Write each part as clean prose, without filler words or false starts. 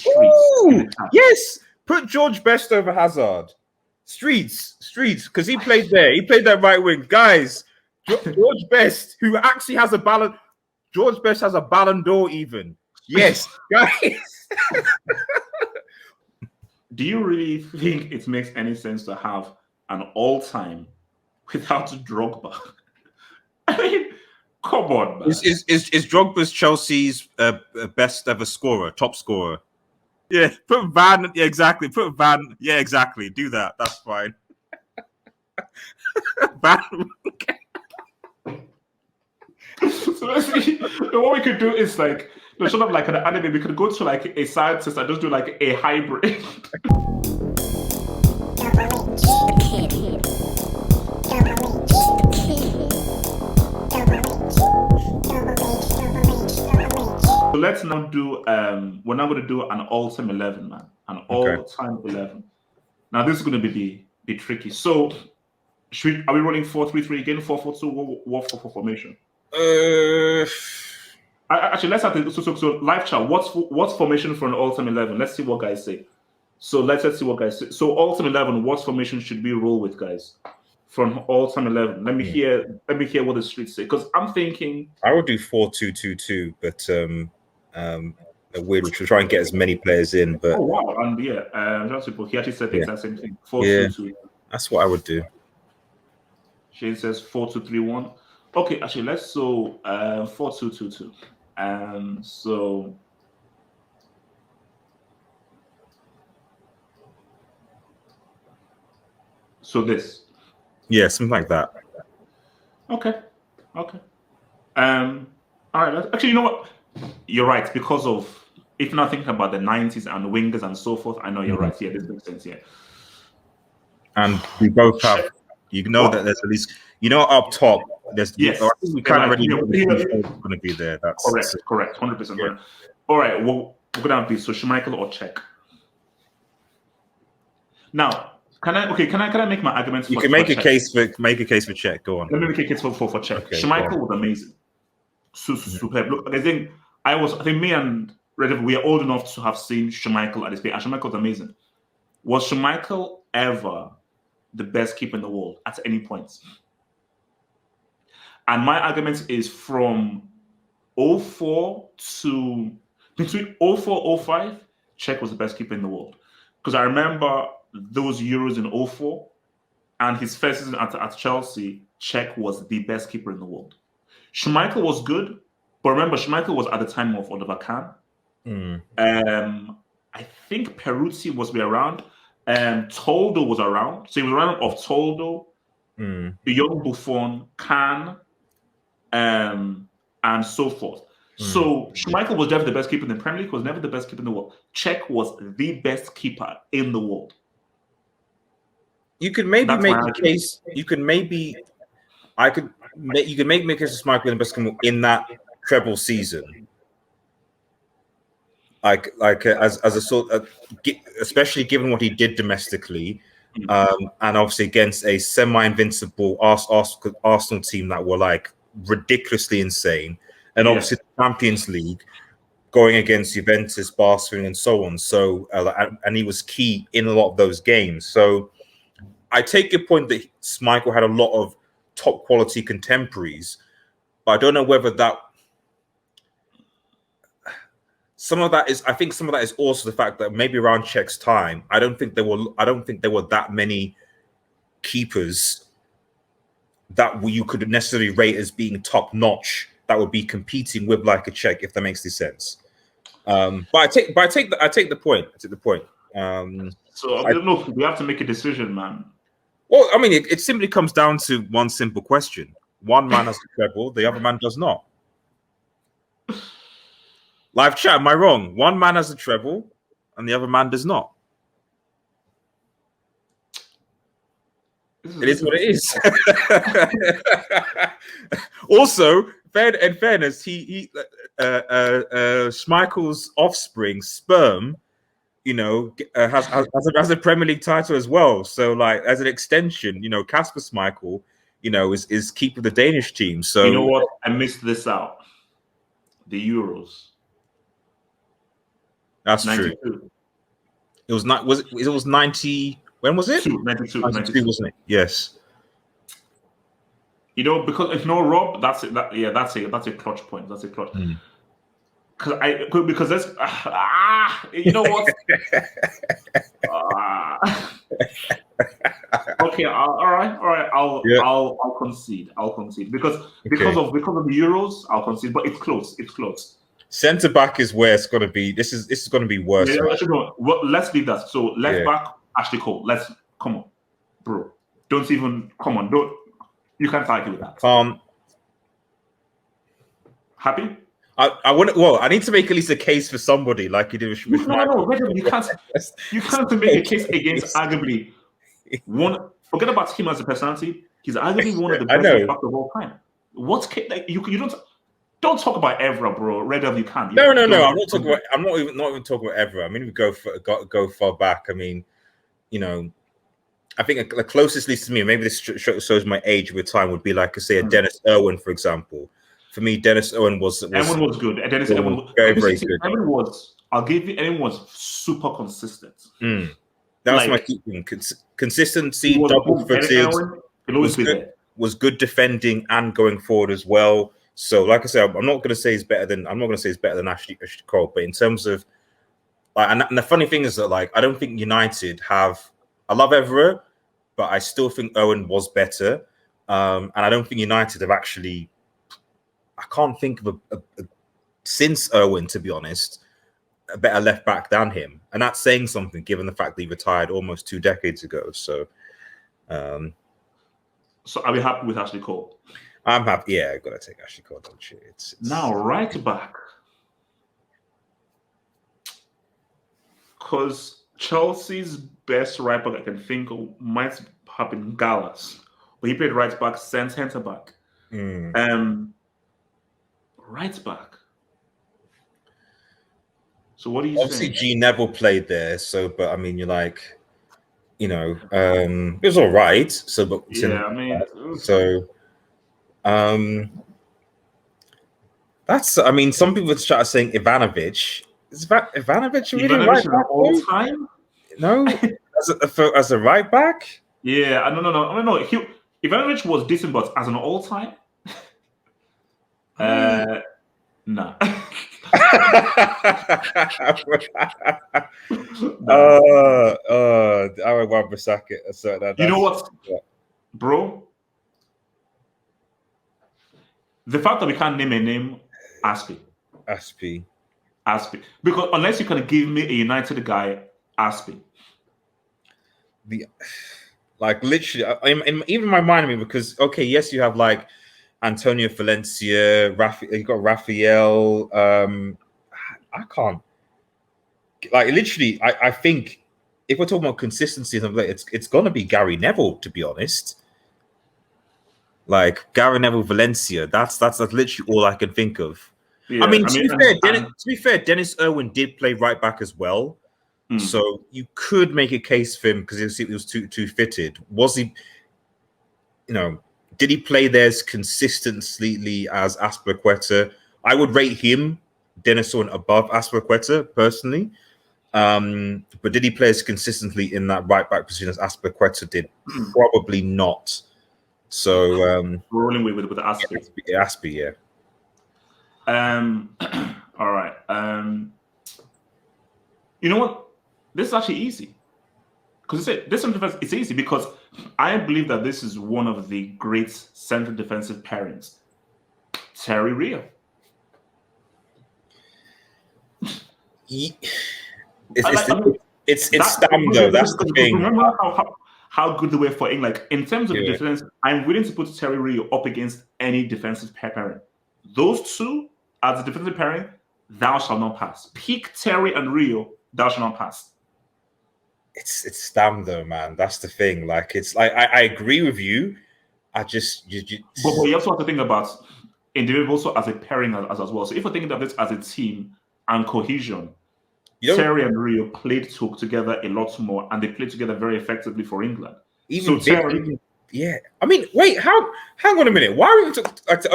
Streets. Ooh, yes. Put George Best over Hazard. Streets, because he played there. He played that right wing. Guys, George Best, who actually has a Ballon. George Best has a Ballon d'Or even. Yes, guys. Do you really think it makes any sense to have an all-time without Drogba? I mean, come on, man. Is Drogba's Chelsea's best ever scorer, top scorer? Yeah, put Van. Yeah, exactly. Put Van. Yeah, exactly. Do that. That's fine. Van. So basically, what we could do is like, sort of like an anime. We could go to like a scientist and just do like a hybrid. So let's now do. We're now going to do an all-time 11, man. An all-time 11. Now this is going to be the tricky. So, are we running 4-3-3 again? 4-4-2. What formation? Actually, let's have the so live chat. What's formation for an all-time 11? Let's see what guys say. So let's see what guys say. So all-time 11. What formation should we roll with, guys? From all-time 11. Let me hear what the streets say. Because I'm thinking I would do 4-2-2-2, but we'll try and get as many players in. But oh wow, and yeah, he actually said the exact same thing. 4-2-2. That's what I would do. Shane says 4-2-3-1. Okay, actually, let's 4-2-2-2. So this. Yeah, something like that. Okay. All right. Actually, you know what? You're right, because of, if you're not thinking about the 90s and wingers and so forth, I know you're right. Yeah, this makes sense. Yeah. And we both have, that there's at least, up top, there's, yes. I think we kind of already know who's going to be there. That's correct. 100%. Yeah. All right. Well, we're going to have this. So Schmeichel or Czech. Now, can I make my arguments? You can make a case for Czech. Go on. Let me make a case for Czech. Okay, Schmeichel was amazing. Superb. Look, I think me and Red, we are old enough to have seen Schmeichel at his peak, and Schmeichel was amazing. Was Schmeichel ever the best keeper in the world at any point? And my argument is from 04 to between 04-05, Czech was the best keeper in the world. Because I remember those Euros in 04 and his first season at Chelsea, Czech was the best keeper in the world. Schmeichel was good, but remember, Schmeichel was at the time of Oliver Kahn. I think Peruzzi was around. Toldo was around. So he was around of Toldo, the young Buffon, Kahn, and so forth. So Schmeichel was definitely the best keeper in the Premier League, was never the best keeper in the world. Czech was the best keeper in the world. You could maybe make a case. You could maybe, you could make a case of Schmeichel being the best keeper in that treble season. Like as a sort of, especially given what he did domestically, and obviously against a semi-invincible Arsenal team that were like ridiculously insane, and obviously the Champions League, going against Juventus, Barcelona, and so on. So and he was key in a lot of those games. So I take your point that Schmeichel had a lot of top quality contemporaries, but I don't know whether that. Some of that is also the fact that maybe around Czech's time, I don't think there were that many keepers that you could necessarily rate as being top notch that would be competing with like a Czech, if that makes any sense. But I take the point. So look, we have to make a decision, man. Well, I mean, it simply comes down to one simple question: one man has a treble, the other man does not. Live chat, am I wrong? One man has a treble and the other man does not. It is what it is. Also, in fairness, Schmeichel's offspring, sperm, has a Premier League title as well. So, like, as an extension, Kasper Schmeichel, is keeper of the Danish team. So, you know what? I missed this out. The Euros. That's true. 92. It was not. Was it was 90? When was it? 92, 92, wasn't it? Yes. You know, because Rob, that's it. That's a clutch point. That's a clutch. Because that's you know what? Okay, all right. I'll concede. Because of the Euros, I'll concede. But it's close. Centre back is where it's gonna be. This is gonna be worse. Yeah, actually, no. Well, let's leave that. So left back, Ashley Cole. Come on, bro. Don't you can't argue with that. Happy? I want. Well, I need to make at least a case for somebody, like you did with No. You can't make a case against arguably one. Forget about him as a personality. He's arguably one of the best left backs of all time. You don't talk about Evra, bro. Red Devil, you can't. No. I'm not talking about. I'm not even talking about Evra. I mean, we go far back. I mean, you know, I think the closest, least to me, maybe this shows my age with time, would be like, say, a Dennis Irwin, for example. For me, Dennis Irwin was good. Irwin was very good. I'll give you. Irwin was super consistent. That was my key thing. Consistency, double-footed, was good defending and going forward as well. So, like I said, I'm not going to say he's better than Ashley Cole, but in terms of, and the funny thing is that, like, I don't think United have. I love Evra, but I still think Owen was better, and I don't think United have actually. I can't think of a since Irwin, to be honest, a better left back than him, and that's saying something given the fact that he retired almost 2 decades ago. So, so are we happy with Ashley Cole? I'm happy. Yeah, I've got to take Ashley Cole. Don't you? It's now right back, because Chelsea's best right back I can think of might have been Gallas, but he played right back, centre back. Right back. So what do you obviously think? G Neville played there, so but I mean you're like, you know, it was all right. So but yeah, I mean that's some people start saying Ivanovic. Is Ivanovic really right back all time? No, as a right back? Yeah, no. Ivanovic was decent, but as an all time. Nah. I would want Basaka. So you know what, bro? The fact that we can't name a name, Aspie. Because unless you can give me a United guy, Aspie. Like literally, even my mind, because okay, yes, you have like Antonio Valencia, you got Raphael. I can't like literally. I think if we're talking about consistency, it's gonna be Gary Neville, to be honest. Like Gary Neville, Valencia. That's literally all I can think of. Yeah, to be fair, Dennis Irwin did play right back as well. So you could make a case for him because he was too fitted. Was he? You know. Did he play there as consistently as Azpilicueta? I would rate him, Dennis Irwin, above Azpilicueta personally. But did he play as consistently in that right back position as Azpilicueta did? Probably not. So we're rolling with the Aspie. Aspie, yeah. All right. You know what? This is actually easy. Because it's easy because I believe that this is one of the great central defensive pairings. Terry Rio. It's Stam though. That's the thing. Remember how good they were for England. Like, in terms of defense, I'm willing to put Terry Rio up against any defensive pairing. Those two, as a defensive pairing, thou shalt not pass. Peak Terry and Rio, thou shalt not pass. It's Stam though, man. That's the thing. Like it's like I agree with you. But you also have to think about individuals also as a pairing as well. So if we're thinking of this as a team and cohesion, Terry and Rio played together a lot more, and they played together very effectively for England. Yeah. I mean, wait, hang on a minute. Why are we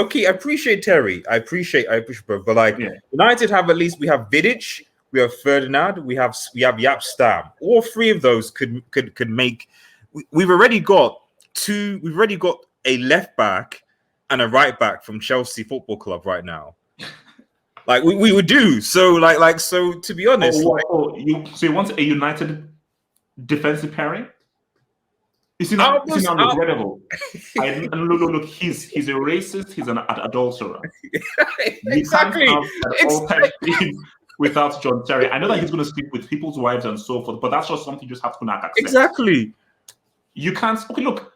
okay, I appreciate Terry. I appreciate but like United have we have Vidic, we have Ferdinand, we have Yap Stam. All three of those could make. We've already got two. We've already got a left back and a right back from Chelsea Football Club right now. Like we would do. So so to be honest, you want a United defensive pairing? You see now, incredible. Look, he's a racist. He's an adulterer. Exactly. You can't have an all-time team without John Terry. I know that he's going to sleep with people's wives and so forth, but that's just something you just have to accept. Exactly. You can't. Okay, look,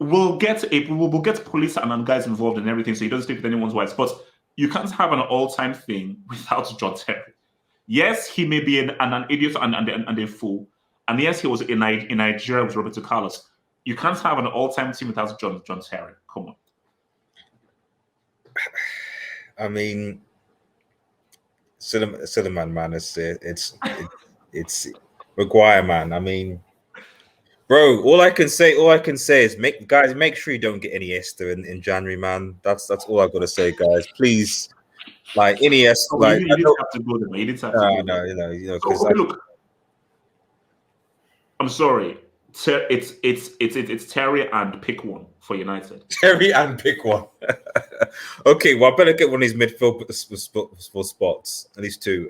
we'll get police and guys involved in everything, so he doesn't sleep with anyone's wives. But you can't have an all-time thing without John Terry. Yes, he may be an idiot and a fool, and yes, he was in Nigeria with Roberto Carlos. You can't have an all-time team without John Terry. Come on. I mean, Suleiman, man, it's Maguire, man. I mean, bro, all I can say is make sure you don't get Iniesta in January, man. That's all I've got to say, guys. Please, like Iniesta, you didn't have to go there. You didn't have to go there. No, look, I'm sorry. It's Terry and pick one for United. Terry and pick one. Okay, well, I better get one of these midfield spots, at least two.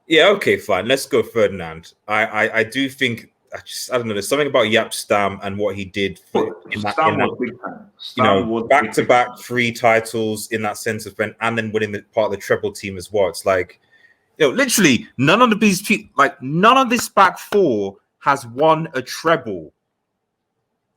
Yeah, okay, fine. Let's go Ferdinand. I do think I don't know. There's something about Yap Stam and what he did back to back 3 titles in that sense of and then winning the part of the treble team as well. It's like, literally none of this back 4 has won a treble.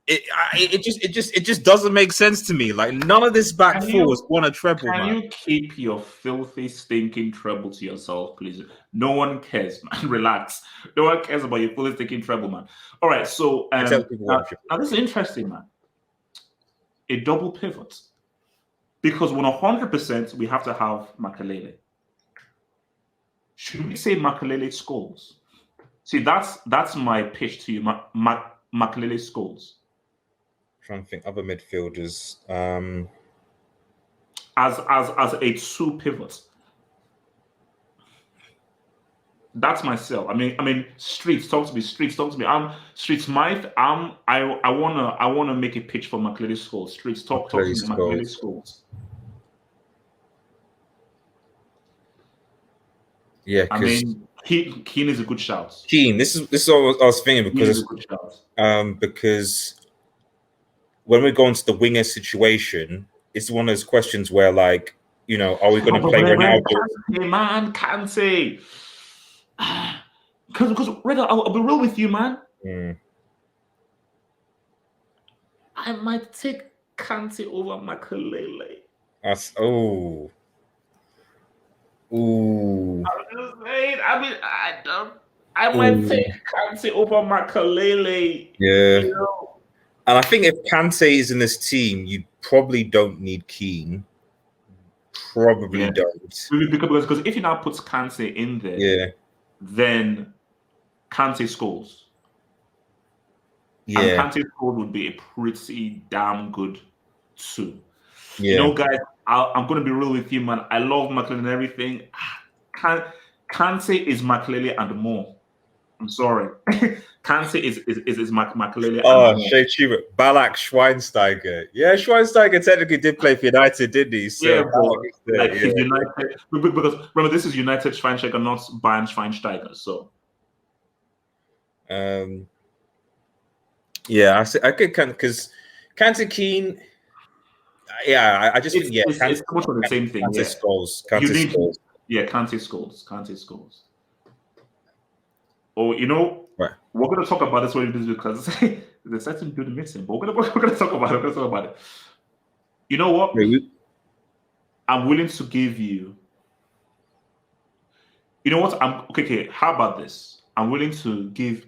It just doesn't make sense to me. Like none of this back 4 has won a treble. Can you keep your filthy, stinking treble to yourself, please? No one cares, man. Relax. No one cares about your filthy, stinking treble, man. All right, so now this is interesting, man. A double pivot, because 100% we have to have Makelele. Should we say Makelele scores? See, that's my pitch to you. Makelele scores. Trying to think other midfielders. As a 2 pivot. That's myself. I mean, Streets, talk to me. Streets, talk to me. Streets. I wanna make a pitch for Makelele scores. Streets, talk to me. Makelele scores. Yeah, I mean, Keane is a good shout. Keane, this is what I was thinking because when we go into the winger situation, it's one of those questions where, like, are we going to play Ronaldo? Man, Kante. Because I'll be real with you, man. I might take Kante over Makelele. Ooh. I'm just saying. I mean, I might take Kante over Makelele. Yeah. And I think if Kante is in this team, you probably don't need Keane. Probably don't. Because if you now put Kante in there, then Kante scores. Yeah. And Kante's score would be a pretty damn good 2. Yeah. Guys, I'm going to be real with you, man. I love Makelele and everything. Kante is Makelele and more. I'm sorry. Kante is Makelele. Oh, Shay Chuba. Balak Schweinsteiger. Yeah, Schweinsteiger technically did play for United, didn't he? So, he's United. Because remember, this is United Schweinsteiger, not Bayern Schweinsteiger. So, yeah, I could because Kante Keane. Yeah, I just think it's much of the same thing. Kante scores. Kante scores. Yeah, Kante scores. Kante scores. Oh, right. We're going to talk about this because there's certain dude missing, but we're going to talk about it. We're going to talk about it. You know what? I'm willing to give you. You know what? Okay. How about this? I'm willing to give.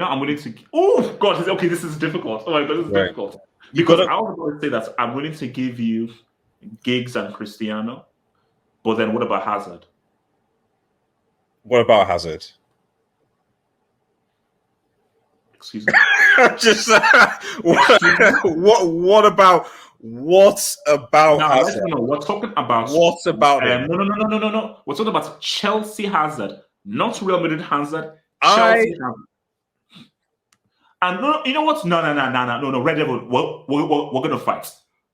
I'm willing to. Oh God! Okay, this is difficult. Oh my God, this is difficult. Because I was going to say that I'm willing to give you Giggs and Cristiano, but then what about Hazard? What about Hazard? Excuse me. Just what What about Now, let's Hazard? know. We're talking about What about him? No. We're talking about Chelsea Hazard, not Real Madrid Hazard. I Chelsea Hazard. And no, you know what? No. Red Devil, we're gonna fight.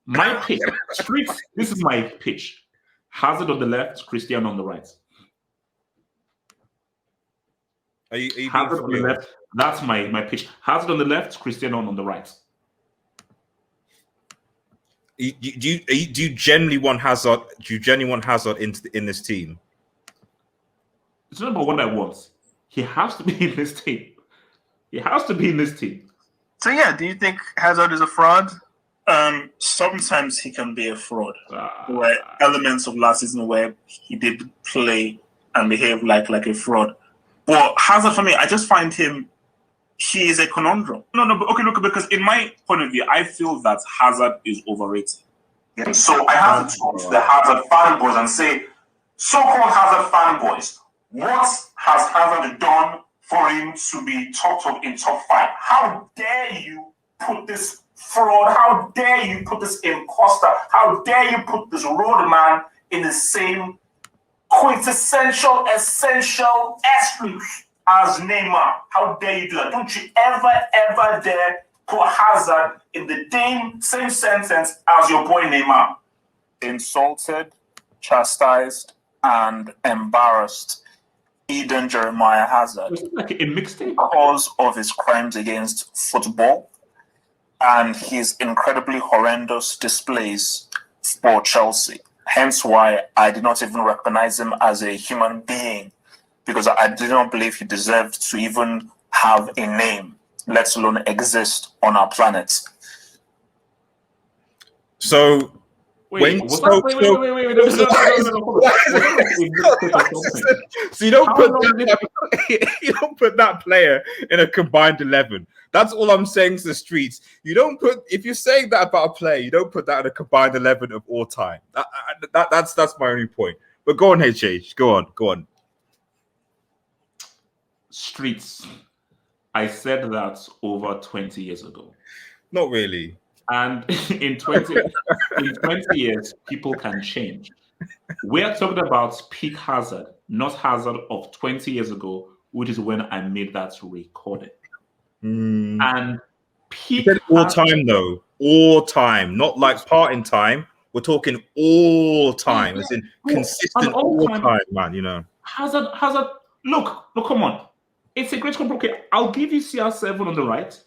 My pitch, Streets. This is my pitch. Hazard on the left, Cristiano on the right. are you being Hazard for on the real? left. That's my pitch. Hazard on the left, Cristiano on the right. Do you genuinely want Hazard? Do you genuinely want Hazard in this team? It's not about what I want. He has to be in this team. He has to be in this team. So yeah, do you think Hazard is a fraud? Sometimes he can be a fraud. There were elements of last season where he did play and behave like a fraud. But Hazard, for me, I just find he is a conundrum. No, but okay, look, because in my point of view, I feel that Hazard is overrated. Yeah. So I have to talk to the Hazard fanboys and say, so-called Hazard fanboys, what has Hazard done for him to be talked of in top 5? How dare you put this fraud? How dare you put this imposter? How dare you put this roadman in the same quintessential, essential excuse as Neymar? How dare you do that? Don't you ever dare put Hazard in the same sentence as your boy Neymar. Insulted, chastised, and embarrassed Eden Jeremiah Hazard It's like a mixtape. because of his crimes against football and his incredibly horrendous displays for Chelsea. Hence why I did not even recognize him as a human being, because I did not believe he deserved to even have a name, let alone exist on our planet. So Wait, When- wait. so- So you don't How put long you don't put that player in a combined 11. That's all I'm saying to the streets. You don't put, if you're saying that about a player, you don't put that in a combined 11 of all time. That's my only point. But go on, HH. Go on. Streets. I said that over 20 years ago. Not really. And in 20 years, people can change. We're talking about peak Hazard, not Hazard of 20 years ago, which is when I made that recording. And You peak said all Hazard- time though. All time. Not like part in time. We're talking all time. As in consistent an all all time. time, man, you know. Hazard, look, come on. It's a great compliment. Okay, I'll give you CR7 on the right.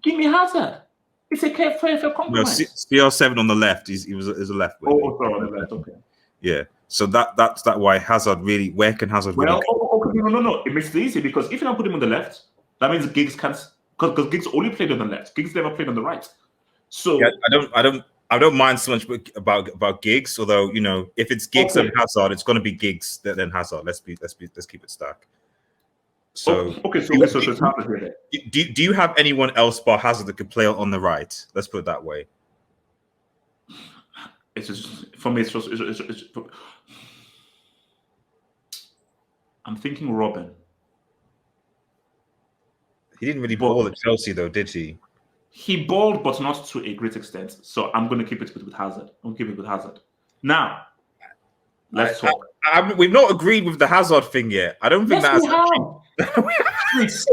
Give me Hazard. It's a fair No, compromise. CR7 on the left. He was a left wing. Oh, sorry, on the left, okay. Yeah. So that's why Hazard really. Where can Hazard Well, really? okay, no. It makes it easy because if you don't put him on the left, that means Giggs can't, because Giggs only played on the left. Giggs never played on the right. So Yeah, I don't mind so much about Giggs. Although you know, if it's Giggs Okay. and Hazard, it's going to be Giggs then Hazard. Let's keep it stacked. So okay, so it's Hazard here. do you have anyone else but Hazard that could play on the right? Let's put it that way. It's just for me. It's I'm thinking Robin. He didn't really But- ball at Chelsea though, did he? He balled, but not to a great extent. So I'm going to keep it with Hazard. I'm going to keep it with Hazard. Now, let's talk. We've not agreed with the Hazard thing yet. I don't think Yes, that's. we have. Streets,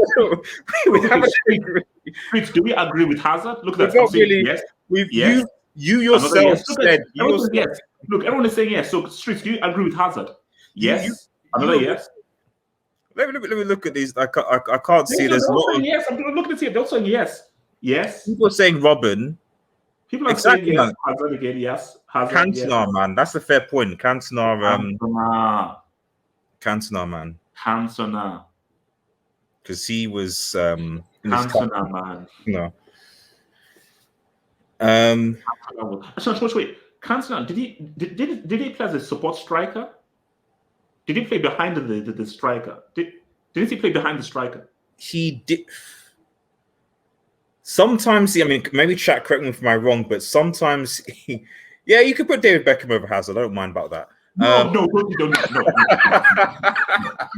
we Okay, haven't Streets. agreed. Streets, do we agree with Hazard? Look We've at that. I'm not saying really- yes. We've Yes. you Another yourself yes. Look at- said everyone says yes. Look, everyone is saying yes. So, Streets, do you agree with Hazard? Yes. Another yes. Let me look at these. I can't see. There's a They're all lot saying of yes. I'm looking at it. They're all saying yes. Yes. people saying Robin. People are Exactly, saying yes. man. Hazard again. Yes. Hazard. Cantona, man. That's a fair point. Cantona, Cantona. Cantona, man. Cantona. Because he was in his Cantona, man. no. Actually, wait. Cantona, did he play as a support striker? Did he play behind the striker? Didn't he play behind the striker? He did. Sometimes, I mean, maybe chat correct me if I'm wrong, but sometimes, yeah, you could put David Beckham over Hazard. I don't mind about that. No, don't.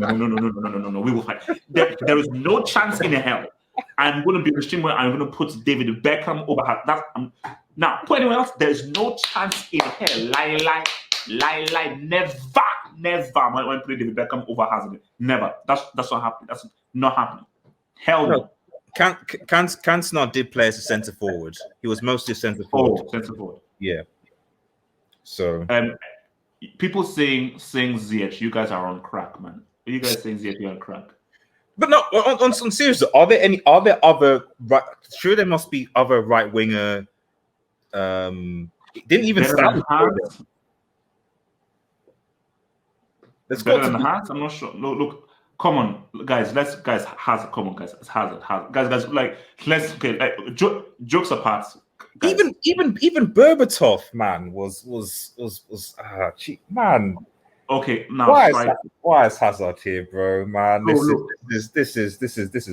No. We will fight. There is no chance in hell. I'm going to be the stream where I'm going to put David Beckham over that. Now, put anyone else, there's no chance in hell. Lie. Never. When play David Beckham over Hazard. Never. That's not happening. That's not happening. Hell no. Cantona did play as a centre forward. He was mostly a centre forward. Oh, centre forward. Yeah. So people saying Ziyech, you guys are on crack, man. Are you guys saying Ziyech, you're on crack? But no, on serious, are there other right? Sure, there must be other right winger. Didn't even start. Let's go to the Hans. I'm not sure. Look, come on, guys. Hazard. Come on, guys. It's Hazard. Guys. Like, jokes apart. Guys. Even Berbatov, man, was man. Okay, now why is Hazard here, bro? Man, this is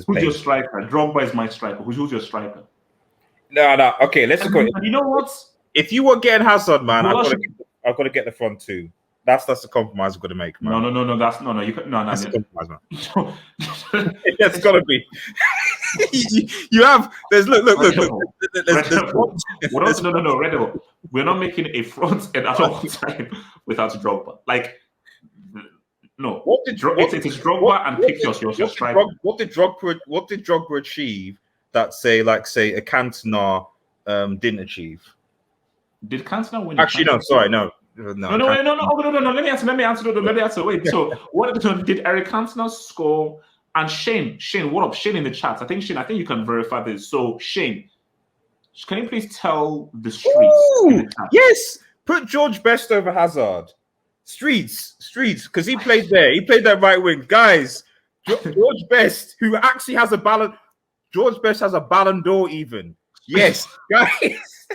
who's your striker? Drogba is my striker. Who's your striker? No. Okay, let's go. You know what? If you were getting Hazard, man, I've got to get the front two. That's the compromise we've got to make, man. No. That's no. You can, no. That's a compromise, man. It's got to be. you have. There's look. What else? No. Red Devil. We're not making a front and at all time without Drogba. Like, no. It is Drogba and pick your striker. What did Drogba achieve that say a Cantona didn't achieve? Did Cantona win? Actually, no. Sorry, no. No. Let me answer. Wait. So, what did Eric Cantona score? And Shane, what up? Shane in the chat. I think you can verify this. So, Shane, can you please tell the streets? Ooh, yes. Put George Best over Hazard. Streets, because he played there. He played that right wing, guys. George Best, who actually has a Ballon. George Best has a Ballon d'Or, even. Yes, guys.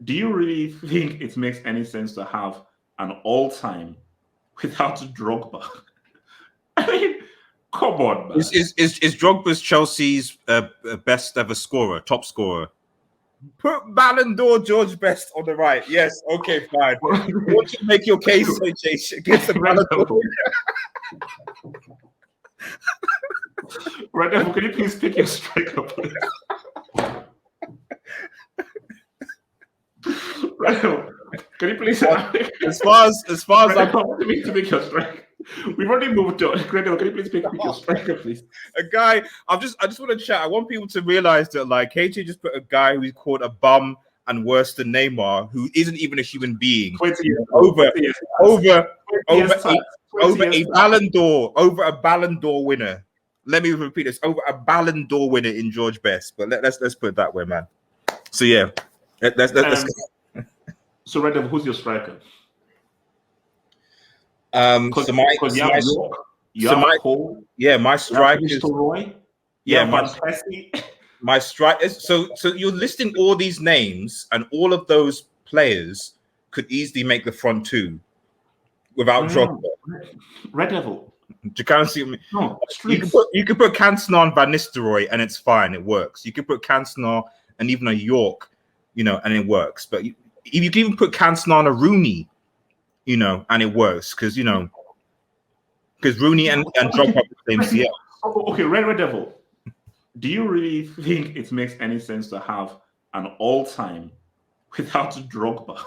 Do you really think it makes any sense to have an all-time without Drogba? I mean, come on, man. Is Drogba's Chelsea's best ever scorer, top scorer? Put Ballon d'Or George Best on the right. Yes, okay, fine. Won't you make your case, AJ, against the Ballon d'Or? Right now, can you please pick your striker, please? Right now, can you please? As far as I want to make your striker. We've already moved on. Can you please pick your striker, please? A guy, I just want to chat. I want people to realize that, like, KJ just put a guy who's called a bum and worse than Neymar, who isn't even a human being, over a Ballon d'Or winner. Let me repeat this: over a Ballon d'Or winner in George Best. But let's put it that way, man. So yeah, let's So, Red Devil, who's your striker? My strike is Roy. My strike is so you're listing all these names, and all of those players could easily make the front two without Drogba. Red Devil. You can't see me. No, you can put Cantona on Van Nistelrooy and it's fine. It works. You can put Cantona and even a York, and it works. But you can even put Cantona on a Rooney, and it works because Rooney and Drogba are the same CL. Okay, Red Devil. Do you really think it makes any sense to have an all-time without Drogba?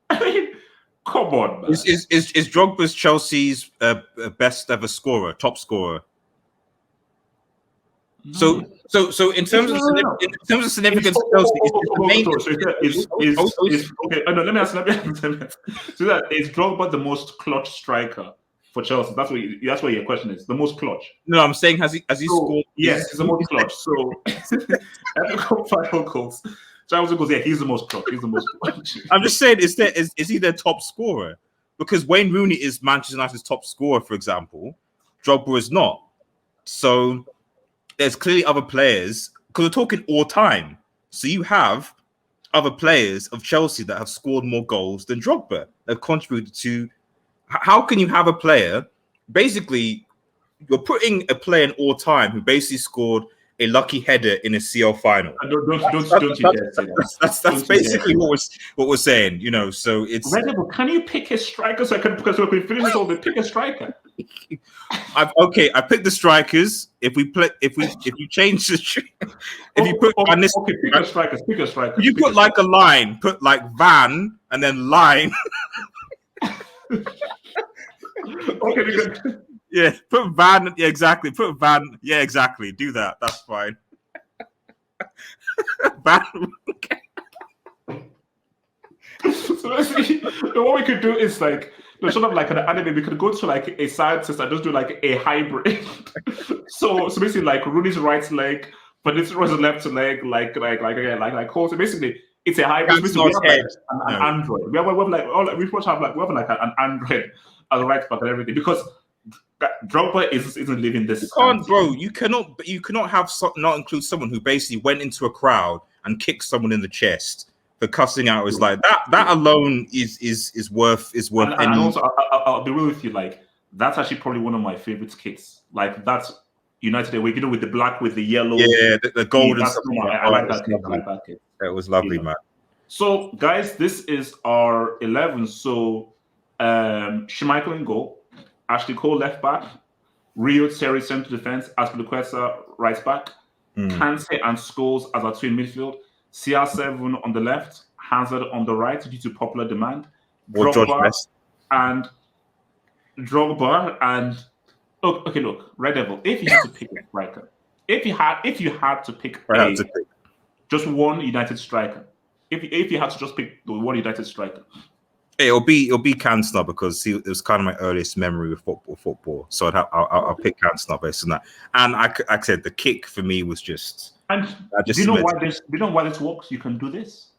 I mean, come on, man. Is Drogba's Chelsea's best ever scorer, top scorer? So in terms of significance, okay. No, let me ask. So that is Drogba the most clutch striker for Chelsea? That's what your question is. The most clutch. No, I'm saying has he scored? Yes, he's the most clutch. So every final goals. Chelsea goes, yeah, he's the most clutch. He's the most clutch. I'm just saying, is he their top scorer? Because Wayne Rooney is Manchester United's top scorer, for example. Drogba is not. So there's clearly other players, because we're talking all time. So you have other players of Chelsea that have scored more goals than Drogba, have contributed to. How can you have a player? Basically, you're putting a player in all time who basically scored a lucky header in a CL final. Don't you dare say that. That's basically what we're saying, you know. So it's can you pick a striker so I can, because we finish this all, pick a striker. I picked the strikers. If you change the if you put pick a striker. You put like a line, put like Van and then line. Okay, yeah, put Van. Yeah, exactly. Put Van. Yeah, exactly. Do that. That's fine. Van. So basically, what we could do is like, sort of like an anime. We could go to like a scientist and just do like a hybrid. so basically, like Rooney's right leg, but this was left leg, like so basically, it's a hybrid. We have like an android. We have an android as a right back and everything, because Drogba isn't living this. You can't, bro. You cannot have not include someone who basically went into a crowd and kicked someone in the chest for cussing out. Is like that alone is worth and also I'll be real with you, like that's actually probably one of my favorite kicks. Like that's United away, with the black with the yellow, the gold and stuff. I like that kick. I like that kick. It was lovely, man. So guys, this is our 11. So Schmeichel in goal, Ashley Cole left back, Rio Serie centre defense, Aspilicueta right back, Kante and Scholes as our two in midfield, CR7 on the left, Hazard on the right due to popular demand, Drogba and look, Red Devil. If you had to pick a striker, if you had to pick just one United striker, if you had to just pick the one United striker, it'll be Cantona, because it was kind of my earliest memory with football. So I'll pick Cantona based on that. And like I said, the kick for me was just. And do you know why this works? You can do this.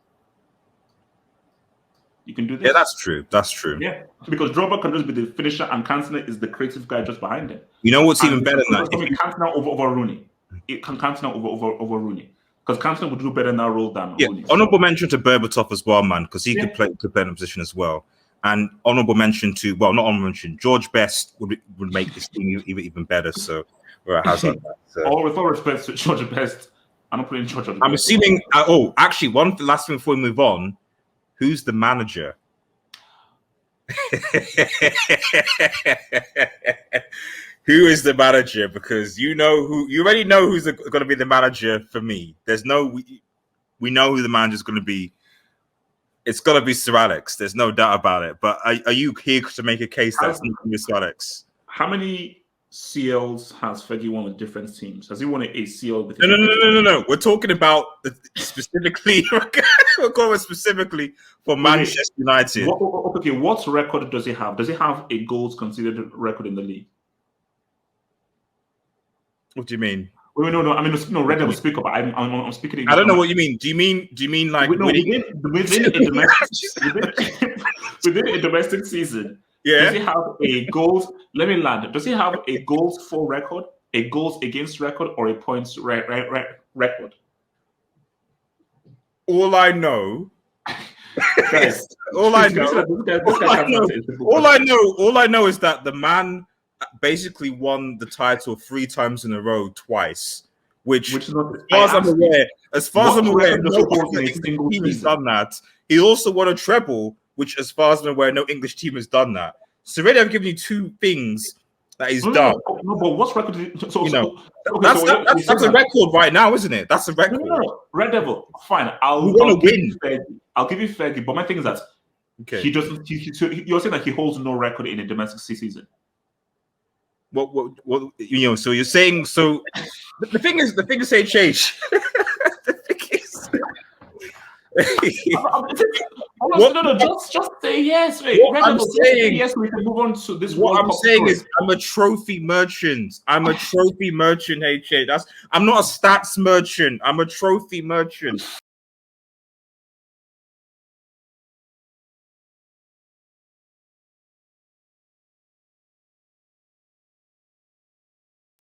You can do this. Yeah, that's true. That's true. Yeah, because Drogba can just be the finisher, and Cantona is the creative guy just behind him. You know what's even better than that? Cantona over Rooney. It can Cantona over Rooney, because Cantona would do better in that role than Rooney. Honorable mention to Berbatov as well, man, because he could play in the position as well. And honorable mention to not honorable mention, George Best would make this team even better. So Hazard. All with all respect to George Best, I'm not putting George on the I'm assuming. Actually, one last thing before we move on. Who's the manager? Who is the manager? Because you already know who's going to be the manager for me. We know who the manager is going to be. It's going to be Sir Alex. There's no doubt about it. But are you here to make a case that's not going to be Sir Alex? How many CLs has Fergie won with different teams? Has he won a CL with? No. We're talking about specifically. We're going specifically for Manchester United. What record does he have? Does he have a goals considered record in the league? What do you mean? Wait, no. I mean, no. Red will speak up. I'm speaking. I don't know what you mean. Do you mean like within a domestic season? Yeah. Does he have a goals? Let me land. Does he have a goals for record, a goals against record, or a points record? All I know. Guys, all I know is that the man basically won the title 3 times in a row twice. Which as far as I'm aware, no English team has done that. He also won a treble, which, as far as I'm aware, no English team has done that. So already I've given you 2 things that he's done. No, but what's record? That's a record right now, isn't it? That's a record. No. Red Devil, fine. I'll give you Fergie, but my thing is that he doesn't. You're saying that he holds no record in a domestic season. What so you're saying so the thing is say change. Just say yes, mate. I'm saying yes, we can move on to this. What I'm saying is, I'm a trophy merchant. I'm a trophy merchant. I'm not a stats merchant. I'm a trophy merchant.